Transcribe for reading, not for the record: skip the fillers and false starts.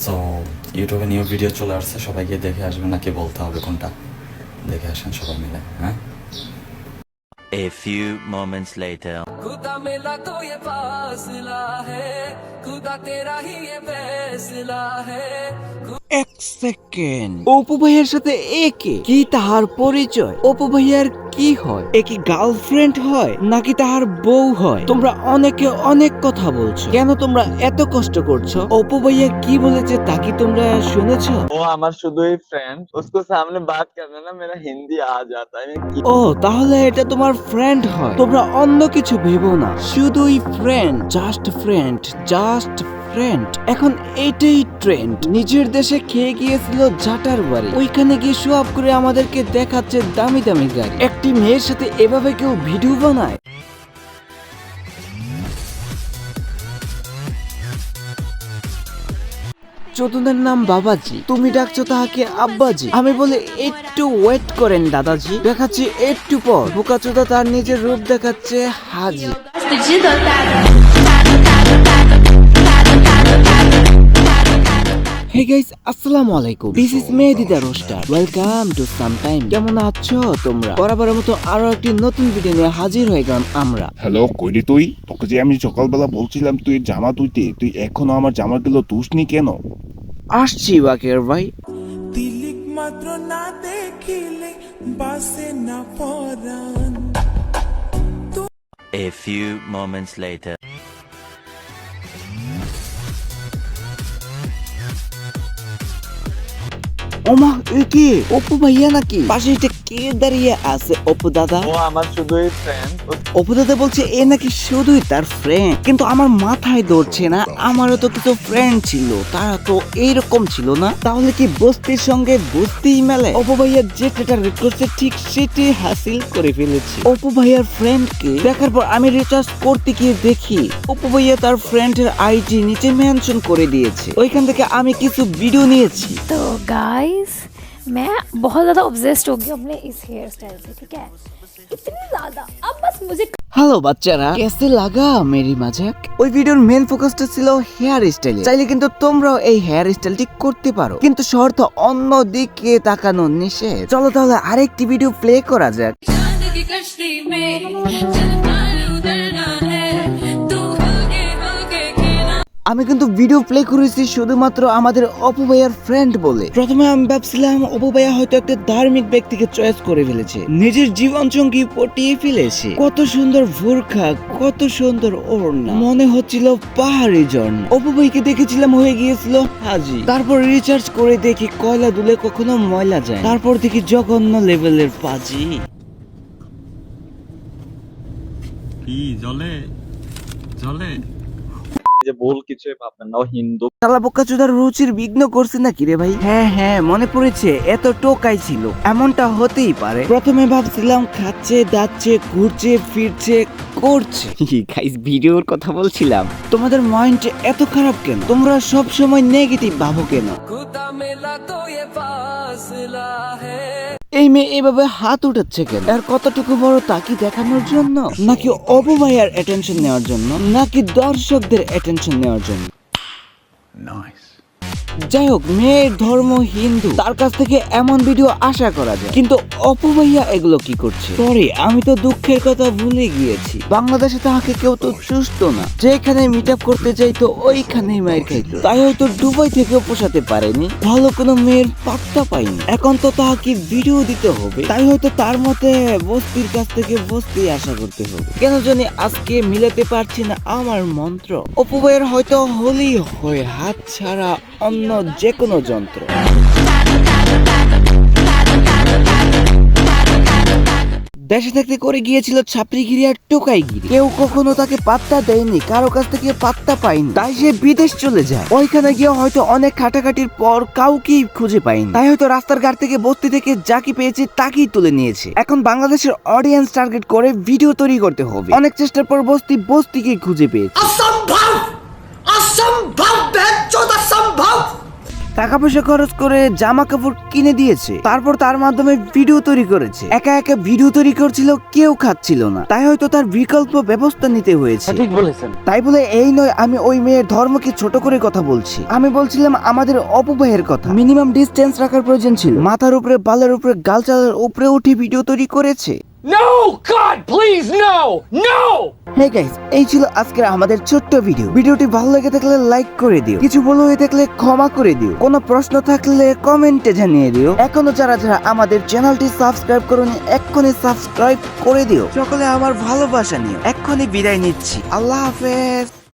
So ইউটিউবে new video চলে আসছে, সবাই গিয়ে দেখে আসবে, নাকি বলতে হবে কোনটা? দেখে আসেন সবাই মিলে, হ্যাঁ। A few moments later. खुदा मिला तो ये फासला है, खुदा तेरा ही ये फैसला है। এক সেকেন্ড, অপু ভাইয়ার সাথে একে কি তাহার পরিচয়? অপু ভাইয়ার কি হয়? একে গার্লফ্রেন্ড হয় নাকি তাহার বউ হয়? তোমরা অনেকে অনেক কথা বলছো, কেন তোমরা এত কষ্ট করছো? অপু ভাইয়া কি বলেছে তা কি তোমরা শুনেছো? वो हमारा शुद्ध ही फ्रेंड, उसको सामने बात करना ना मेरा हिंदी आ जाता है। ও তাহলে এটা তোমার ফ্রেন্ড হয়। তোমরা অন্য কিছু ভেবো না, শুধুই friend, just friend, just friend. এখন এটাই ট্রেন্ড। নিজের দেশে খেয়ে গিয়েছিল জাটার বাড়ি, ওইখানে গিয়ে শো আপ করে আমাদেরকে দেখাচ্ছে দামি দামি গাড়ি। একটি মেয়ের সাথে এভাবে কেউ ভিডিও বানায়? চতুনের নাম বাবাজি, তুমি ডাকছো তাহাকে আব্বাজি। আমি বলে একটু ওয়েট করেন দাদাজি, দেখাচ্ছি একটু পর। বোকাচোদা তার নিজের রূপ দেখাচ্ছে হাজি। Hey guys, আসসালামু আলাইকুম। This is Mehedi the roaster. Welcome to sometime. কেমন আছো তোমরা? বরাবরের মতো আরো একটি নতুন ভিডিও নিয়ে হাজির হয়ে গেলাম আমরা। হ্যালো, কইরে তুই? তোকে যে আমি সকালবেলা বলছিলাম তুই জামা তুইতে, তুই এখনো আমার জামাগুলো তুসনি কেন? আসছি বাকের ভাই। তিলিক মাত্র না দেখিলে বাসে না পরাণ। A few moments later. ওমা, এ কি অপু ভাইয়া নাকি? পাশে এটা কে দাঁড়িয়ে আছে? অপু দাদা। वो हमारा शुद्ध ही फ्रेंड, অপু দাদা বলছে এ নাকি শুধুই তার ফ্রেন্ড, কিন্তু আমার মাথায় ধরছে না। আমারও তো কিছু ফ্রেন্ড ছিল, তারা তো এইরকম ছিল না। তাহলে কি বস্তির সঙ্গে বস্তিই মেলে? অপু ভাইয়া যেটা টার্গেট করছে ঠিক সেটি হাসিল করে ফেলেছে। অপু ভাইয়ার ফ্রেন্ডকে দেখার পর আমি রিচার্জ করতে গিয়ে দেখি অপু ভাইয়া তার ফ্রেন্ডের আইডি নিচে মেনশন করে দিয়েছে। ওইখান থেকে আমি কিছু ভিডিও নিয়েছি। तो गाइस मैं बहुत ज़्यादा ऑब्सेस्ड हो गई अपने इस हेयर स्टाइल से, ठीक है, इतनी ज़्यादा। अब बस मुझे হ্যালো বাচ্চারা, কেসে লাগা মেরি মাজাক? ওই ভিডিওর মেন ফোকাসটা ছিল হেয়ার স্টাইলে। চাইলে কিন্তু তোমরাও এই হেয়ার স্টাইলটি করতে পারো, কিন্তু শর্ত অন্য দিকে তাকানো নিষেধ। চলো তাহলে আরেকটি ভিডিও প্লে করা যাক। चांद की कश्ती में चल पार उतरना है, तू होगे खेना। আমি কিন্তু ভিডিও প্লে করেছি শুধুমাত্র আমাদের অপু ভাইয়ার ফ্রেন্ড বলে। প্রথমে আমি ভাবছিলাম অপু ভাইয়া হয়তো একটা ধার্মিক ব্যক্তিকে চয়েস করে ফেলেছে, নিজের জীবন সঙ্গী পটিয়ে ফেলেছে। কত সুন্দর বোরখা, কত সুন্দর ওড়না, মনে হচ্ছিল পাহাড়ি ঝর্ণা। অপু ভাইকে দেখেছিলাম হয়ে গিয়েছিল হাজি। তারপর রিচার্জ করে দেখি কয়লা দুলে কখনো ময়লা যায়। তারপর দেখি জঘন্য লেভেলের পাজি। কি জলে জলে যে ভুল কিছুই ভাববেন না, ও হিন্দু। শালা বোকাচোদার রুচির বিঘ্ন করছে নাকি রে ভাই? হ্যাঁ হ্যাঁ, মনে পড়েছে, এত টোকাই ছিল। এমনটা হতেই পারে। প্রথমে ভাবছিলাম খাচ্ছে, দাচ্ছে, ঘুরছে, ফিরছে, করছে। গাইস, ভিডিওর কথা বলছিলাম। তোমাদের মাইন্ড এত খারাপ কেন? তোমরা সব সময় নেগেটিভ ভাবো কেন? खुदा मिला तो ये फासला है। এই মেয়ে এভাবে হাত উঠাচ্ছে কেন? আর কতটুকু বড় তা কি দেখানোর জন্য, নাকি অপু ভাইয়ার অ্যাটেনশন নেওয়ার জন্য, নাকি দর্শকদের অ্যাটেনশন নেওয়ার জন্য? যাই হোক, মেয়ের ধর্ম হিন্দু, তার কাছ থেকে এমন ভিডিও আশা করা যায়। কিন্তু অপু ভাইয়া এগুলো কি করছে? সরি, আমি তো দুঃখের কথা ভুলে গিয়েছি। বাংলাদেশে তাহাকে কেউ তো চুষতো না, যেখানে মিট আপ করতে চাইতো ওইখানেই মায়ের খাইতো। তাই হয়তো দুবাই থেকেও পোষাতে পারেনি, ভালো কোনো মেয়ের পাত্তা পাইনি। এখন তো তাহাকে ভিডিও দিতে হবে, তাই হয়তো তার মতে বস্তির কাছ থেকে বস্তি আশা করতে হবে। কেন জানি আজকে মিলাতে পারছি না আমার মন্ত্র। অপু ভাইয়ের হয়তো হলেই হয় হাত ছাড়া অন্য যে কোনো যন্ত্র। দেশে থাকতে করে গিয়েছিল ছাপরিগিরি আর টোকাইগিরি। কেউ কখনো তাকে পাত্তা দেয়নি, কারো কাছ থেকে পাত্তা পায়নি। তাই সে বিদেশ চলে যায়। ওইখানে গিয়ে হয়তো অনেক খাটাখাটির পর কাউকেই খুঁজে পায়নি। তাই হয়তো রাস্তার ঘাট থেকে বস্তি থেকে যাকে পেয়েছে তাকেই তুলে নিয়েছে। এখন বাংলাদেশের অডিয়েন্স টার্গেট করে ভিডিও তৈরি করতে হবে। অনেক চেষ্টার পর বস্তিকে খুঁজে পেয়েছে। টাকা পয়সা খরচ করে জামা কাপড় কিনে দিয়েছে, তারপর তার মাধ্যমে ভিডিও তৈরি করেছে। একা একা ভিডিও তৈরি করছিল, কেউ খাচ্ছিল না, তাই হয়তো তার বিকল্প ব্যবস্থা নিতে হয়েছে। ঠিক বলেছেন। তাই বলে এই নয় আমি ওই মেয়ের ধর্মকে ছোট করে কথা বলছি, আমি বলছিলাম আমাদের অপু ভাইয়ের কথা। মিনিমাম ডিস্টেন্স রাখার প্রয়োজন ছিল। মাথার উপরে বালের উপরে গালচালের উপরে উঠে ভিডিও তৈরি করেছে। হে গাইস, এই ছিল আজকের আমাদের ছোট্ট ভিডিও। ভিডিওটি ভালো লেগে থাকলে লাইক করে দিও, কিছু ভুল হয়ে থাকলে ক্ষমা করে দিও, কোনো প্রশ্ন থাকলে কমেন্টে জানিয়ে দিও। এখনো যারা যারা আমাদের চ্যানেলটি সাবস্ক্রাইব করোনি এক্ষুনি সাবস্ক্রাইব করে দিও। সকলে আমার ভালোবাসা নিও। এক্ষুনি বিদায় নিচ্ছি, আল্লাহ হাফেজ।